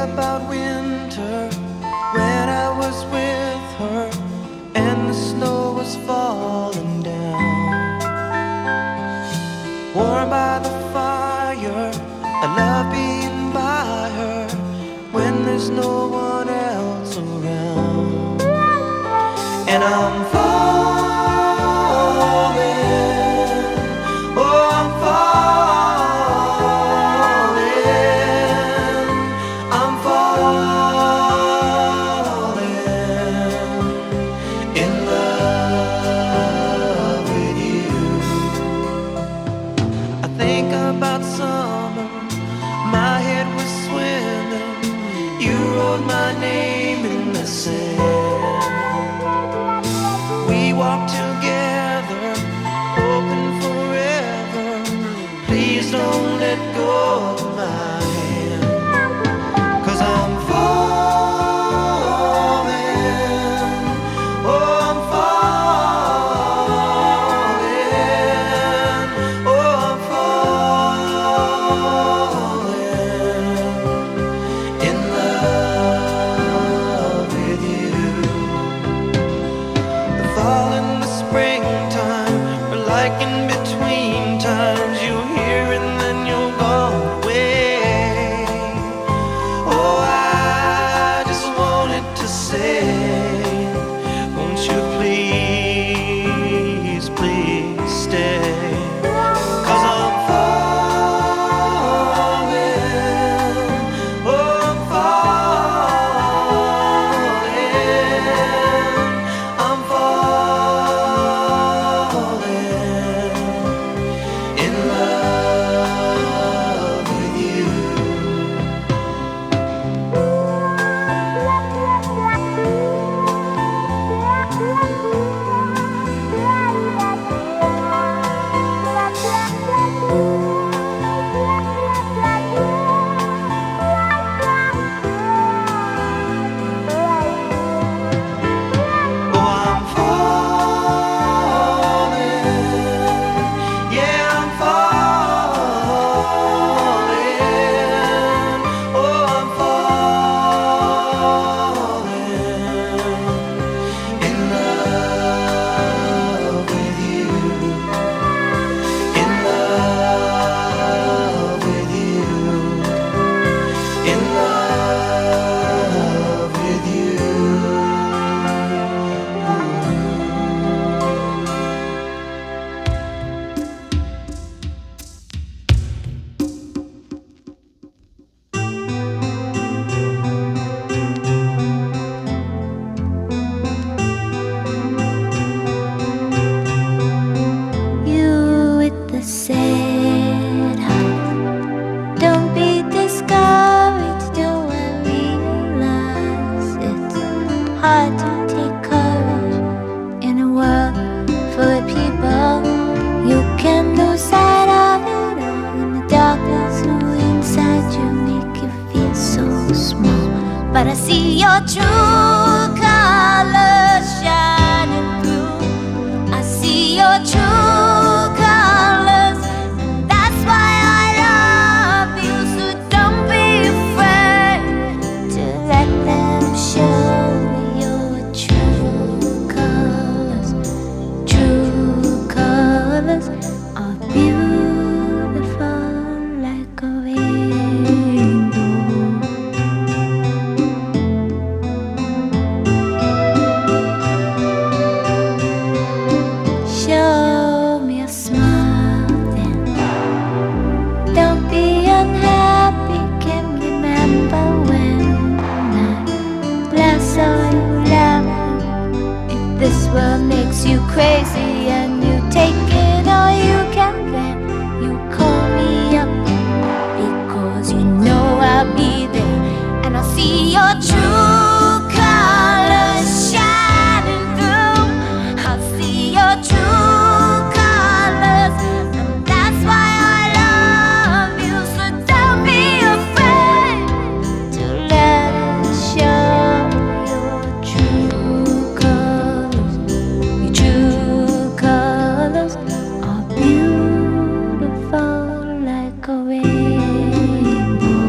about winter when I was with her and the snow was falling down. Warm by the fire, I love being by her when there's no one else around. And I'm falling, oh I'm falling, I'm falling in love with you. I think about summer, my head was swimming, you wrote my name in the sand. We walked together, hoping forever. Please don't let go of my hand, 'cause I'm falling, oh I'm falling, oh I'm falling in love with you. The fall and the springtime are like in between times. You're here and then you're gone away. Oh, I just wanted to say, won't you please, please stay? 'Cause I'm falling, oh I'm falling, I'm falling in love with you. Oh, I'm falling, yeah, I'm falling, oh, I'm falling in love with you, in love with you, in love with you. You with the sad heart, don't be discouraged. Do I realize it's hard to take courage in a world full of people? You can lose sight of it all in the darkness. Who inside you make you feel so small? But I see your true colors shining through. I see your true colors, and that's why I love you. So don't be afraid to let them show your true colors. True colors are beautiful like a rainbow. Show me a smile then. Don't be unhappy. Can remember when I last saw you laughing. If this world makes you crazy and you take it all you can bear, you call me up because you know I'll be there. And I'll see your true colors shining through. I'll see your true colors, and that's why I love you. So don't be afraid to let it show your true colors. Your true colors are beautiful like a rainbow.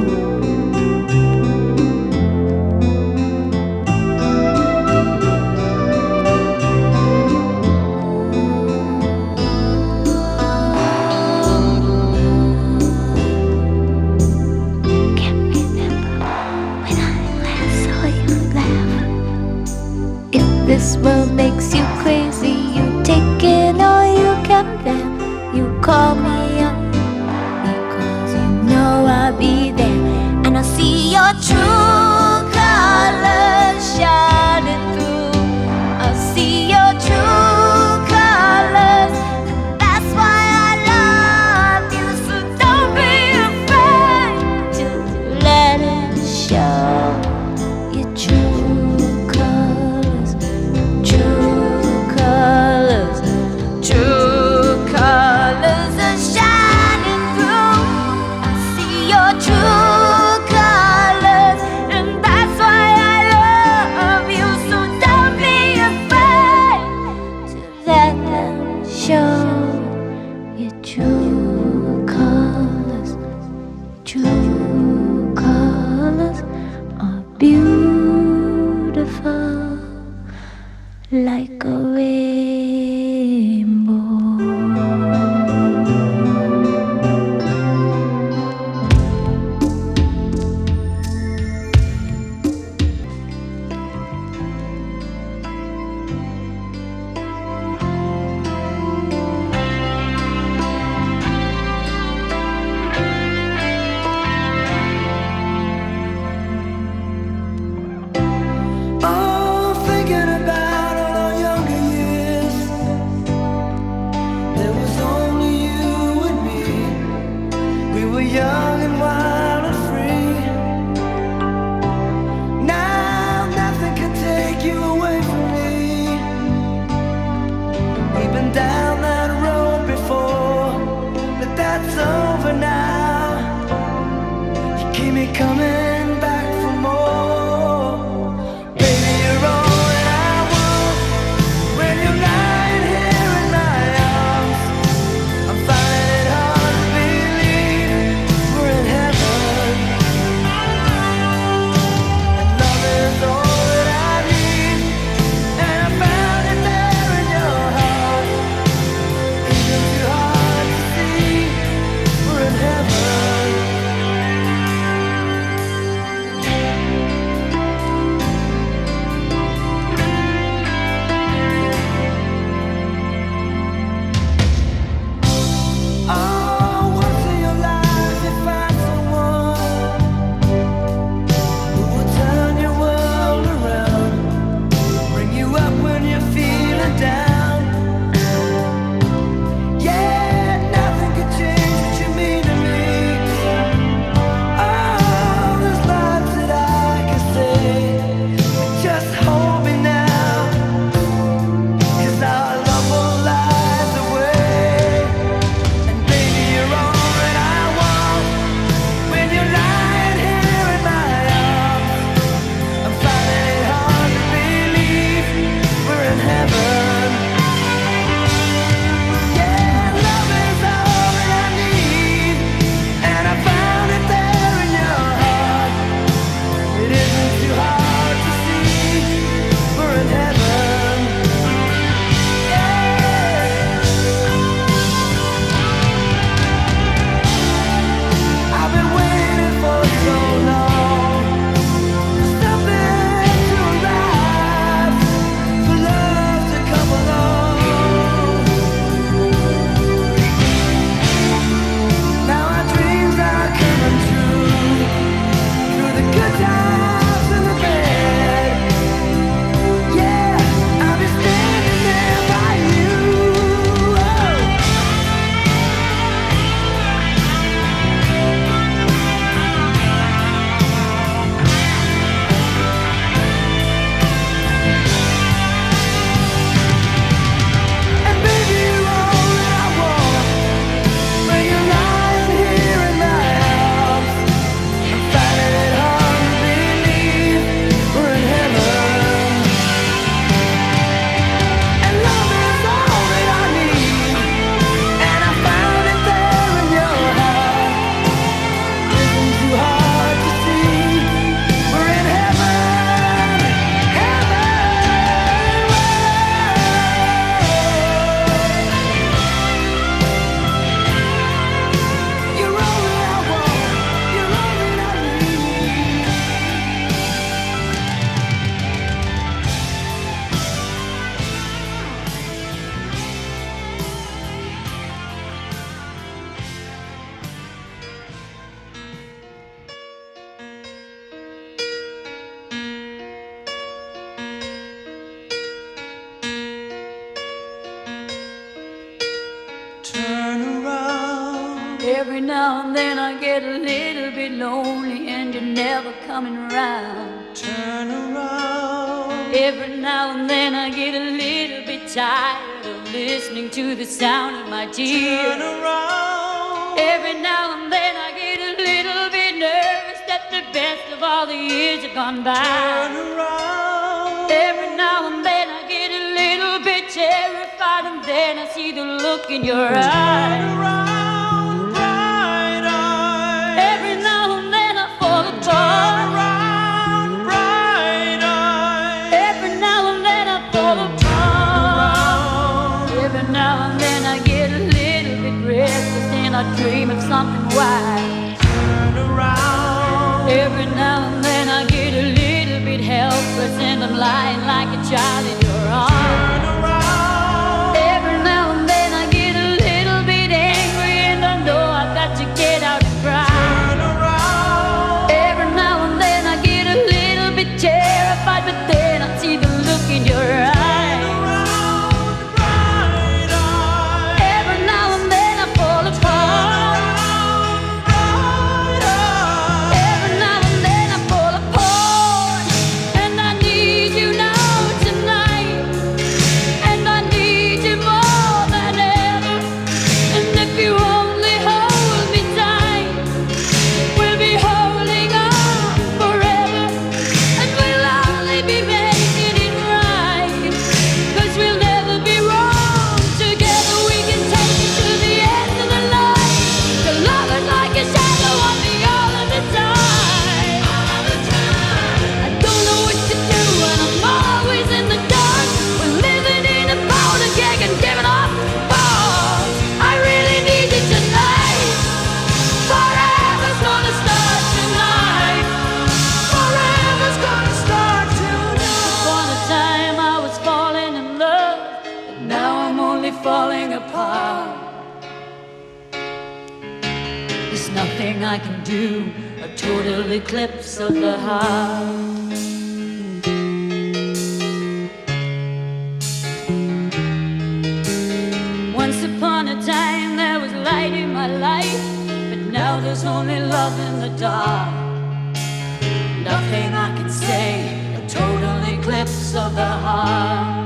world makes you crazy, you take in all you can bear. You call me up because you know I'll be there, and I'll see your true colors shining through. I'll see your true colors, and that's why I love you. So don't be afraid to let it show. Your true colors, true colors, true colors are shining through. I see your true colors, and that's why I love you. So don't be afraid to let them show. Your true colors, true colors are beautiful like a rainbow. Oh, thinking about all our younger years. There was only you and me. We were young and wild and free. Now nothing can take you away from me. We've been down that road before, but that's over now. You keep me coming back for more. Baby, you're all that I want. When you're lying here in my arms, I'm finding it hard to believe we're in heaven. And love is all that I need, and I found it there in your heart. Even too hard to see, we're in heaven. now and then I get a little bit lonely and you're never coming around. Turn around. Every now and then I get a little bit tired of listening to the sound of my tears. Turn around. Every now and then I get a little bit nervous that the best of all the years have gone by. Turn around. Every now and then I get a little bit terrified, and then I see the look in your eyes. Turn around, bright eyes. Every now and then I fall Turn apart. around, bright eyes. Every now and then I fall apart. Every now and then I get a little bit restless and I dream of something wise. Turn around. Every now and then I get a little bit helpless and I'm lying like a child in your arms. Turn around. Every now and then I get a little bit angry and I know I've got to get out and cry. Turn around. Every now and then I get a little bit terrified, but then I see the look in your eyes. Around, bright eyes. Every now and then I fall apart. Bright eyes. Every now and then I fall apart. And I need you now tonight. And I need you more than ever. And if you only hold me tight, we'll be holding on forever. And we'll only be making it right. 'Cause we'll never be wrong. Together we can take it to the end of the line. The love is like a shadow on me all of the time. I don't know what to do and I'm always in the dark. We're living in a powder keg and giving off balls. I really need you tonight. Forever's gonna start tonight. Forever's gonna start tonight. Upon a time I was falling in love, but now I'm only falling apart. There's nothing I can do, a total eclipse of the heart. Once upon a time there was light in my life, but now there's only love in the dark. Nothing I can say, a total eclipse of the heart.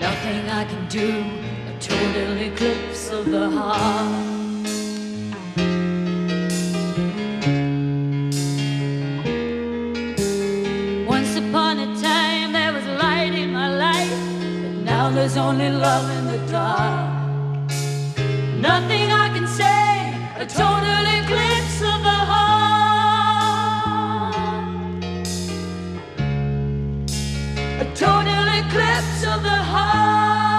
nothing I can do, a total eclipse of the heart. Once upon a time there was light in my life, but now there's only love in the dark. Nothing I can say, a total eclipse of the heart. A total eclipse of the heart.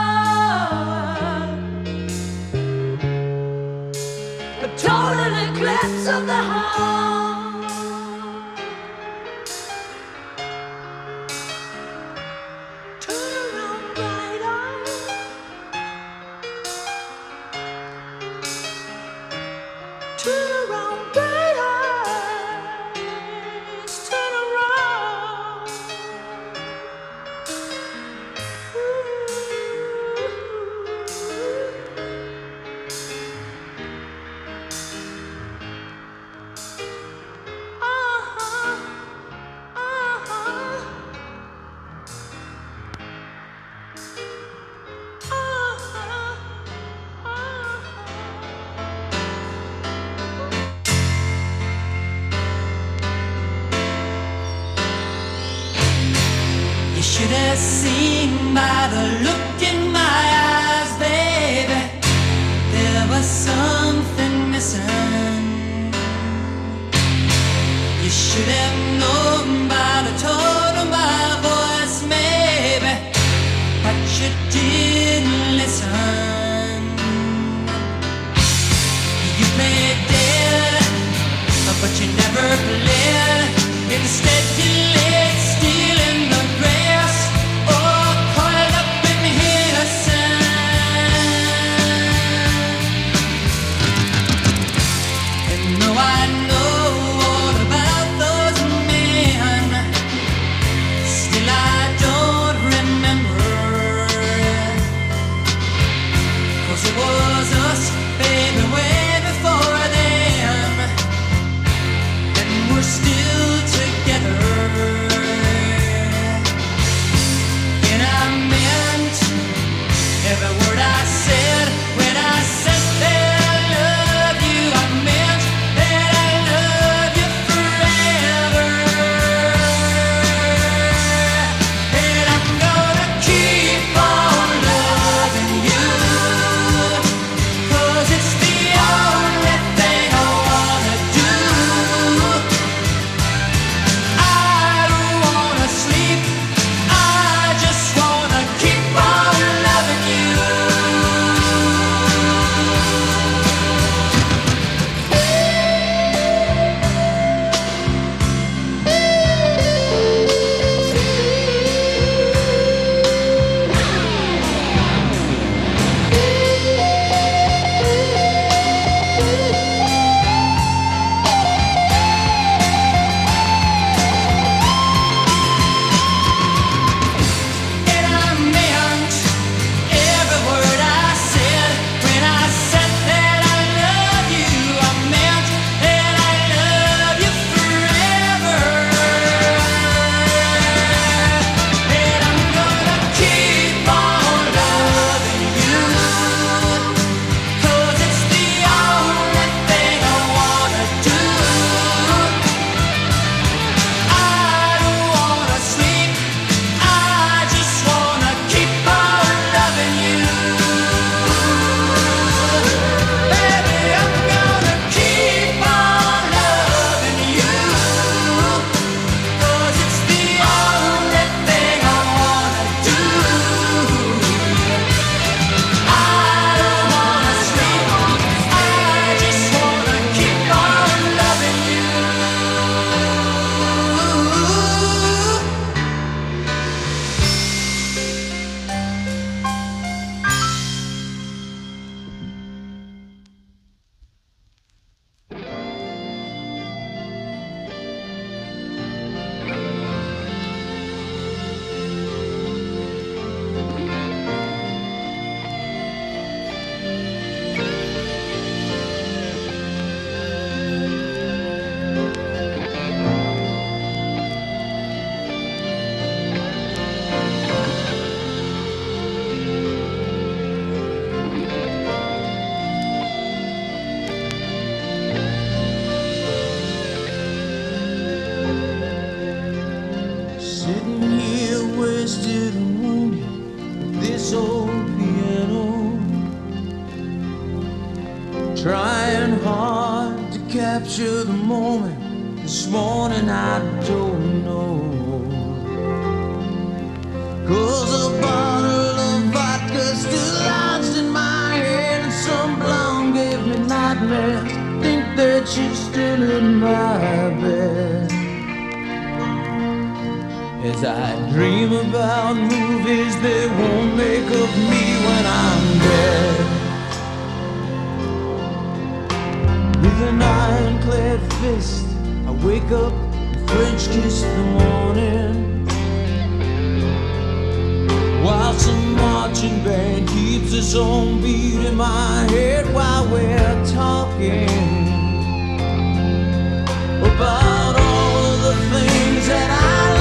A total eclipse of the heart. Turn around, bright eyes. Turn around, bright eyes. Turn around. You should have seen by the look in my eyes, baby. There was something missing. You should have known by the tone of my voice, maybe, but you didn't listen. You played dead, but you never played. Instead you laid still in the grass, or coiled up in innocence. And though I know all about those men, still I don't remember. Trying hard to capture the moment. This morning I don't know. 'Cause a bottle of vodka still lodged in my head, and some blonde gave me nightmares. Think that she's still in my bed. As I dream about movies they won't make of me when I'm dead. With an ironclad fist, I wake up and French kiss the morning, while some marching band keeps its own beat in my head while we're talking about all of the things that I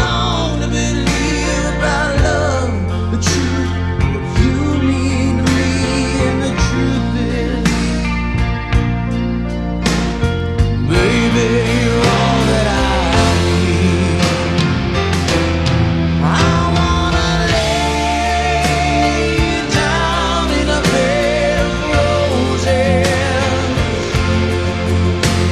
long to believe about love, the truth, what you mean to me, and the truth is, baby, you're all that I need. I wanna lay you down in a bed of roses.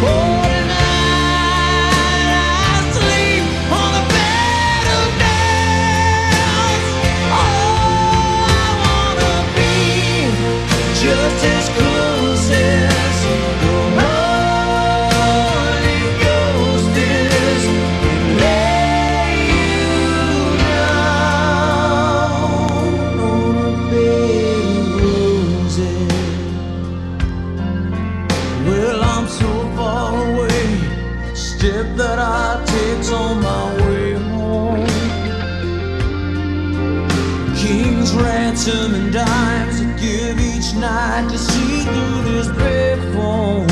Oh, tonight I sleep on a bed of nails. Oh, I wanna be just as close as the Holy Ghost is, and lay you down on a bed of roses. Well, I'm so far away, step that I take's on my way home. King's ransom and dimes I give each night to see through this bed phone.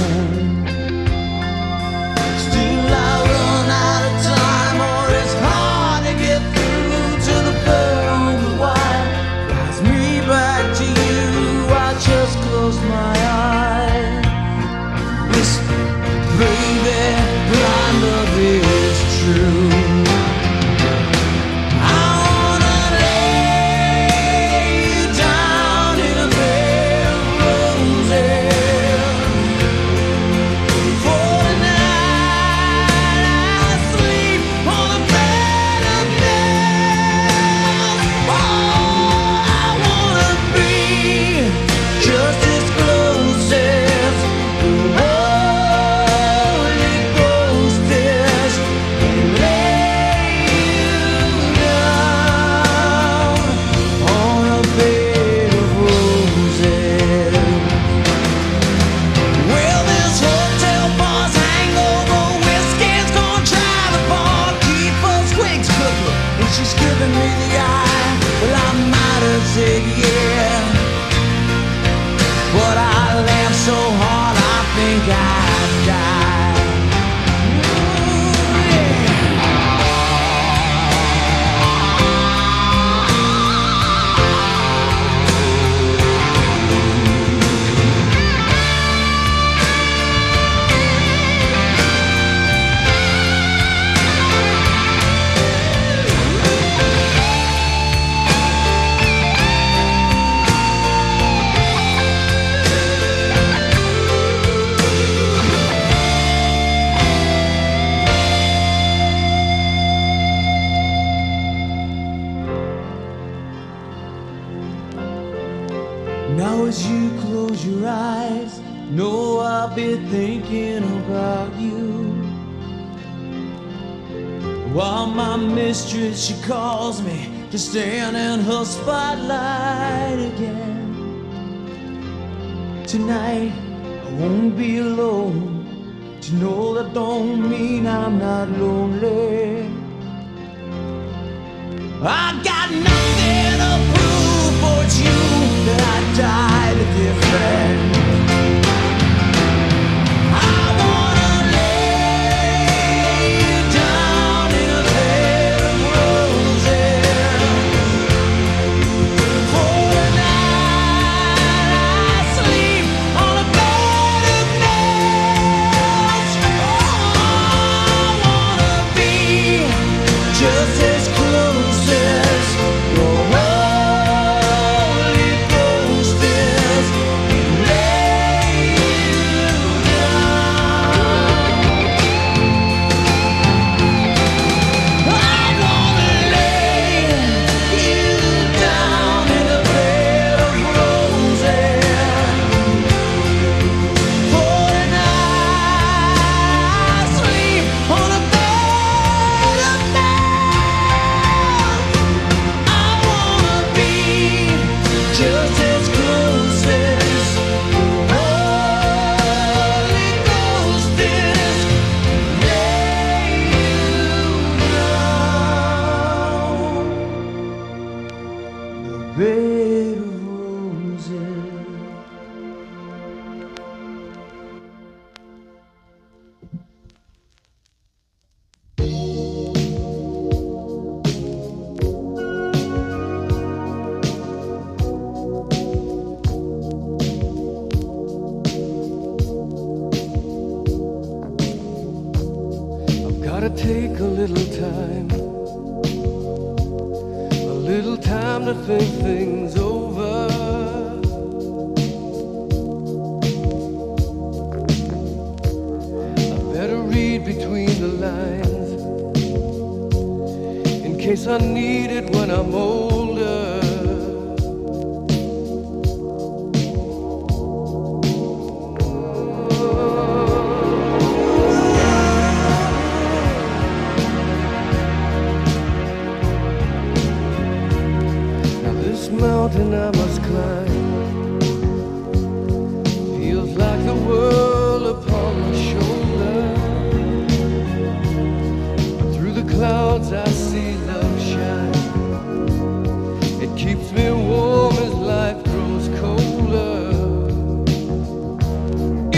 Still I run out of time, or it's hard to get through to the pearl on the wire. Flies me back to you, I just close my eyes. Whisper, baby, blind love is true. I wanna lay you down in a bed of roses. For tonight I sleep on a bed of nails. Oh, I wanna be just as close as the Holy Ghost is, and lay you down on a bed of roses. Well, this hotel bar's hangover whiskey's gonna try the bar, keep us twigs cooking, and she's giving me the eye. Well, I might have said yeah, but I laughed so hard I think I'd die. Ooh, yeah. Now as you close your eyes, know I'll be thinking about you. While my mistress, she calls me to stand in her spotlight again. Tonight I won't be alone. To know that don't mean I'm not lonely. I got nothing to prove, for it's you that I died a dear friend. I wanna lay you down in a bed of roses. For tonight I sleep on a bed of nails. Oh, I wanna be just as close as your bed of roses. Gotta take a little time to think things over. I better read between the lines in case I need it when I'm older. Mountain I must climb feels like the world upon my shoulder. Through the clouds I see love shine. It keeps me warm as life grows colder.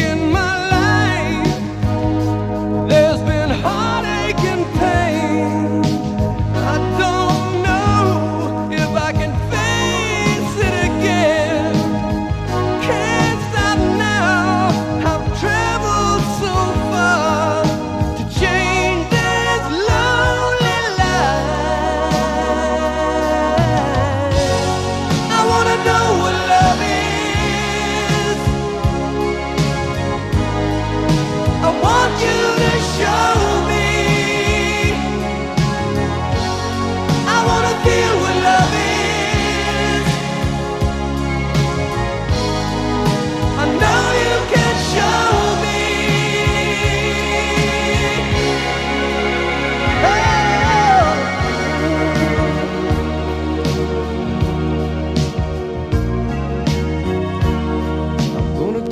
In my life there's been heartache and pain. I don't know if I can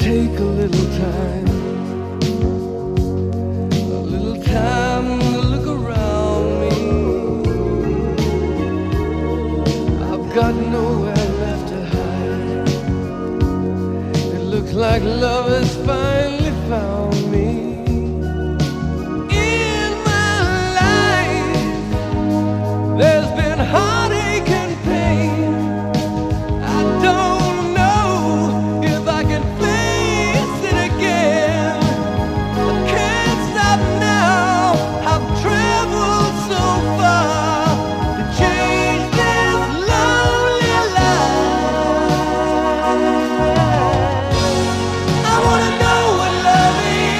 take a little time to look around me. I've got nowhere left to hide. It looks like love has finally found me. In my life, there's been heartache and pain. I don't know if I can I wanna know what love is.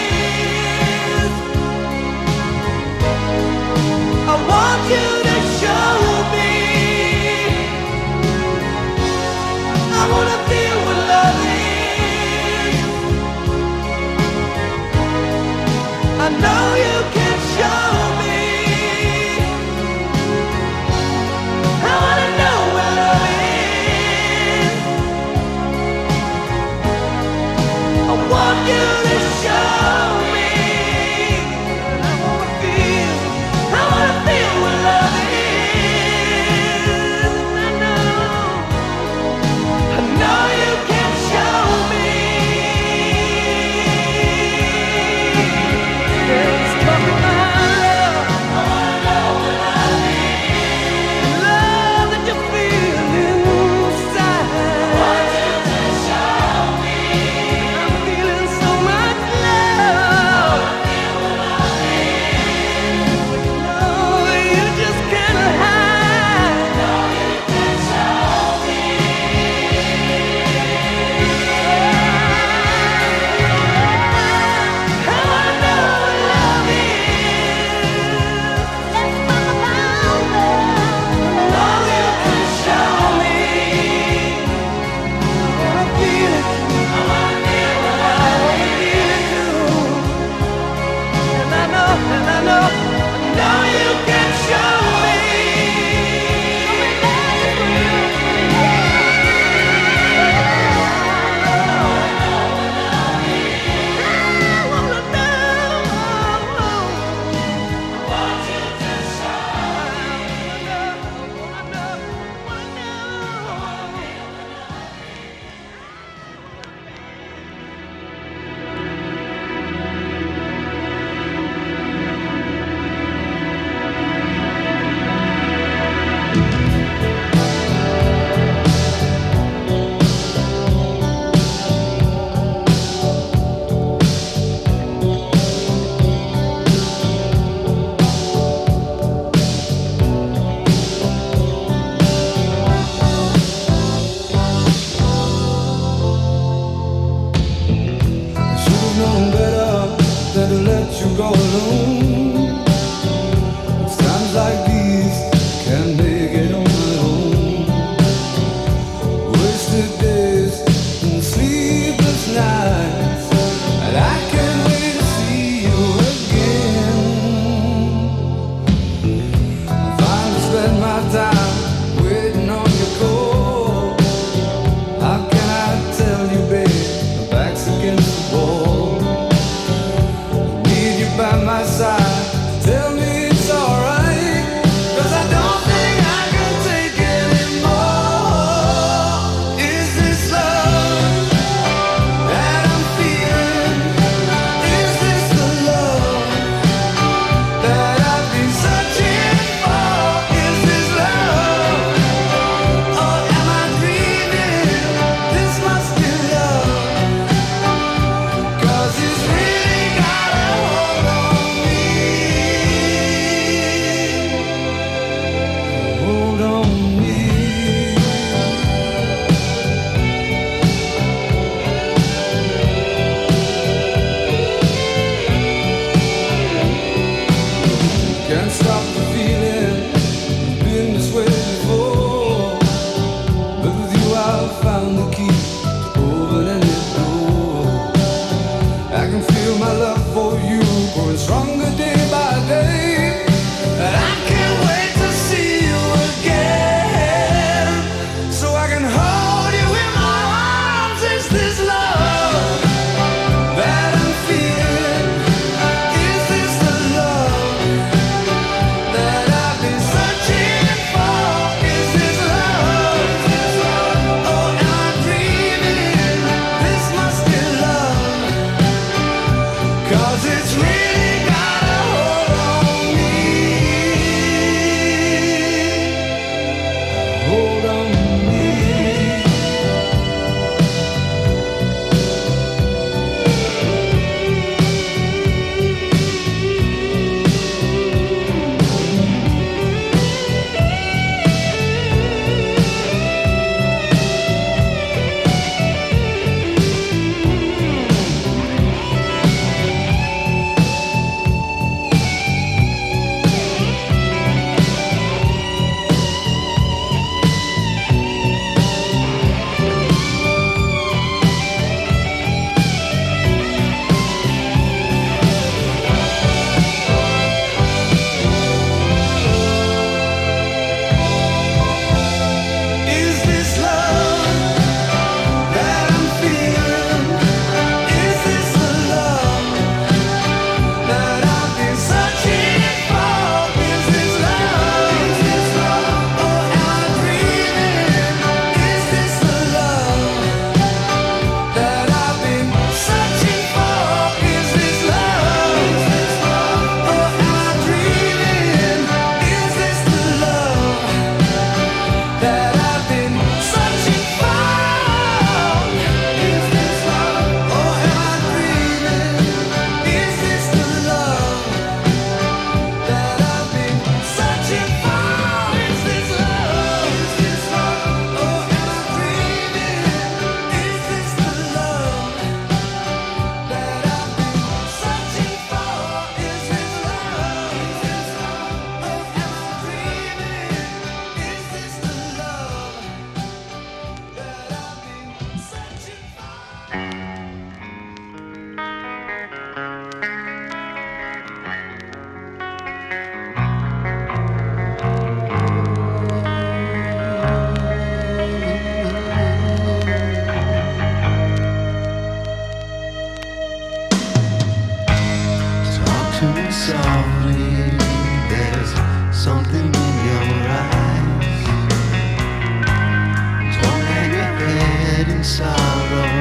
in sorrow,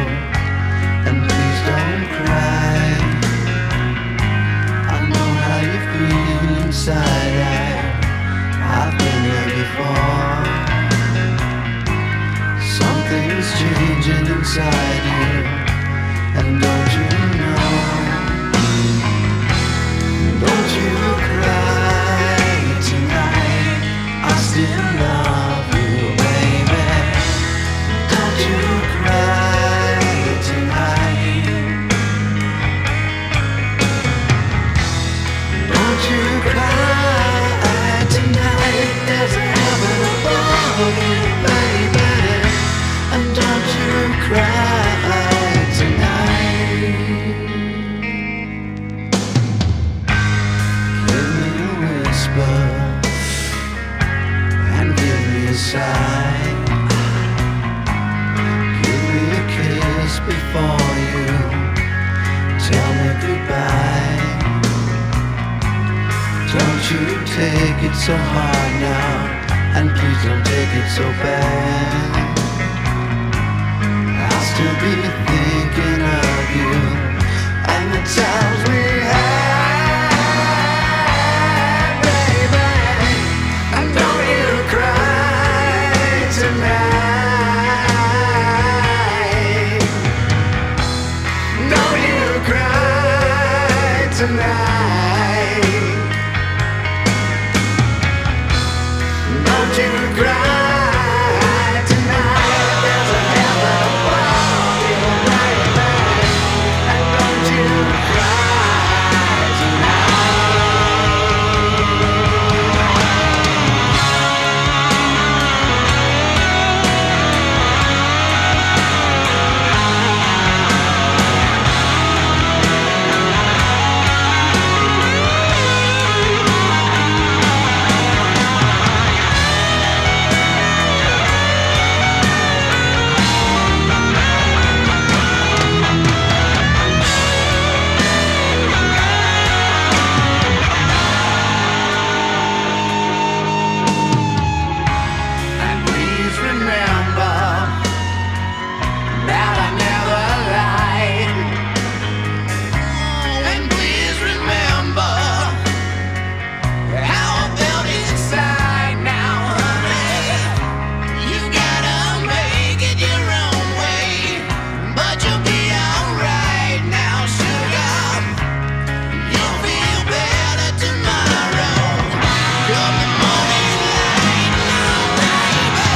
and please don't cry. I know how you feel inside. I've been there before. Something's changing inside you, and don't you know? Don't you cry tonight, I still love you, baby. Don't you cry tonight. Don't you cry tonight, there's a heaven above you, baby. And don't you cry tonight. Give me a whisper and give me a sigh. Give me a kiss before you tell me goodbye. Don't you take it so hard now, and please don't take it so bad. I'll still be thinking of you and the times we had, baby. And don't you cry tonight. Don't you cry tonight. Don't you cry tonight. There's a heaven above you, baby. And don't you cry And please remember that I never lied. And please remember how I felt inside now, honey. You gotta make it your own way, but you'll be alright now, sugar. You'll feel better tomorrow. Come the morning light now, baby.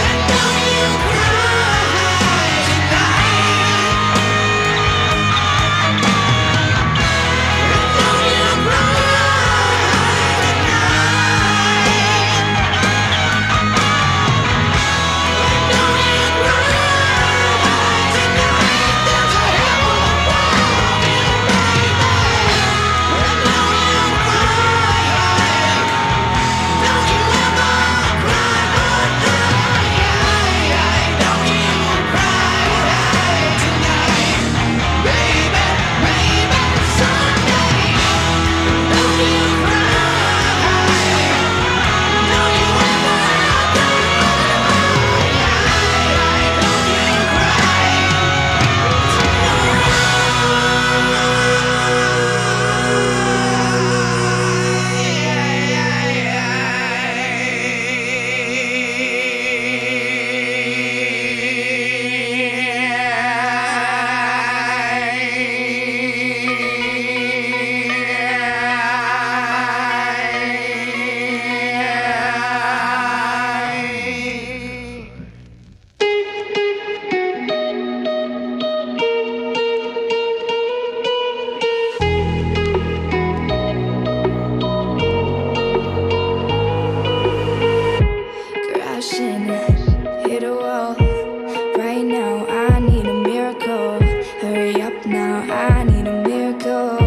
And don't you cry tonight. And don't you cry tonight. Don't you cry tonight. There's a heaven above you, baby. And don't you cry. Don't you ever cry, don't you cry tonight, baby, baby, someday. Don't you cry, don't you ever crashing, hit a wall. Right now, I need a miracle. Hurry up now, I need a miracle.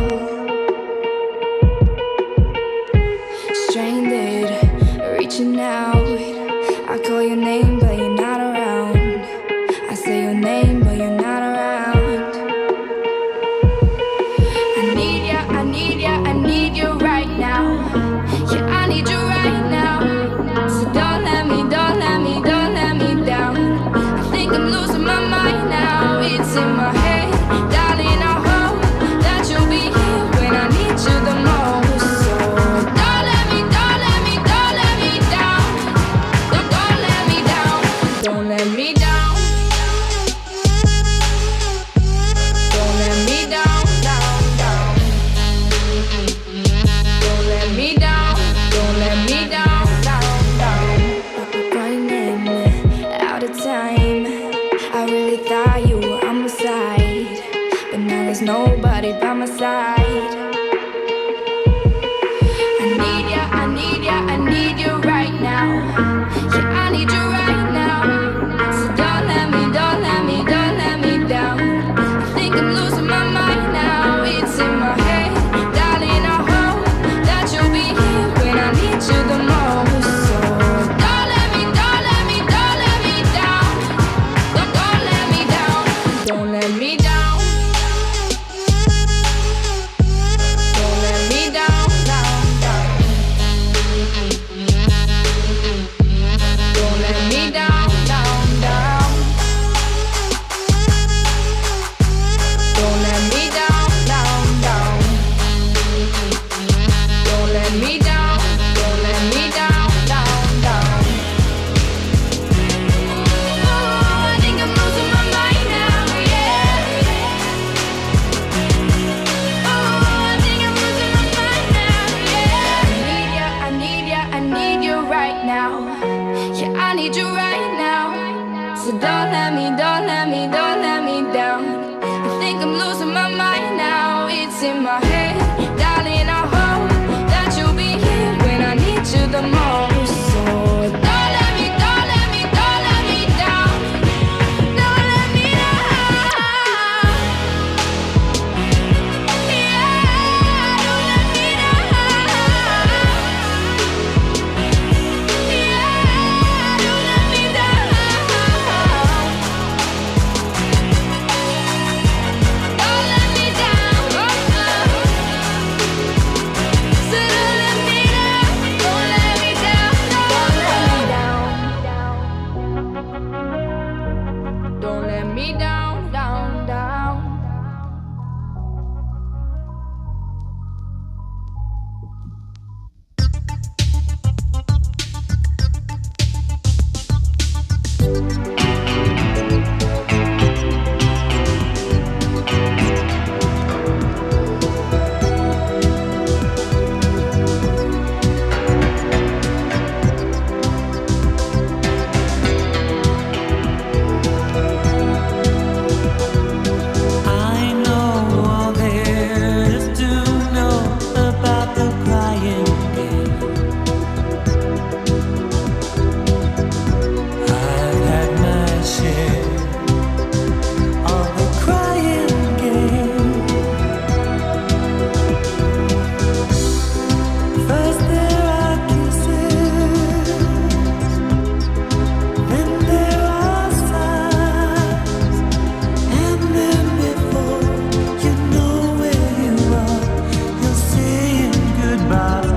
Stranded, reaching out. I call your name, but you're not around. I say your name, but you're not around. I need ya, I need ya, I need you right now. Yeah, I need you right now. So don't let me down. I think I'm losing inside. I need ya, I need ya, I need you right now. Yeah, I need you right now. So don't let me, don't let me, don't let me down. I think I'm losing my mind now. It's in my head, darling. I hope that you'll be here when I need you the most. So don't let me, don't let me, don't let me down. Don't let me down. Don't let me down. Don't let me down, down, down. Don't let me down, down, down. Don't let me down, down, down. Don't let me down, don't let me down, down, down. Oh, I think I'm losing my mind now, yeah. Oh, I think I'm losing my mind now, yeah. I need ya, I need you right now. Yeah, I need you right now. So don't let me, don't let me, don't let me down. I think I'm losing my mind now. It's in my head, darling. I hope that you'll be here when I need you the most. So don't let me, don't let me, don't let me down. Don't let me down. Yeah, don't let me down. Yeah, don't let me down. Don't let me down. So don't let me down. Don't let me down. Don't let me down, down, down. I know all there is to know about the crying game. I've had my share of the crying game. First there are kisses, then there are sighs, and then before you know where you are, you're saying goodbye.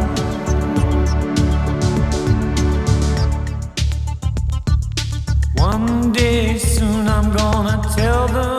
One day soon I'm gonna tell them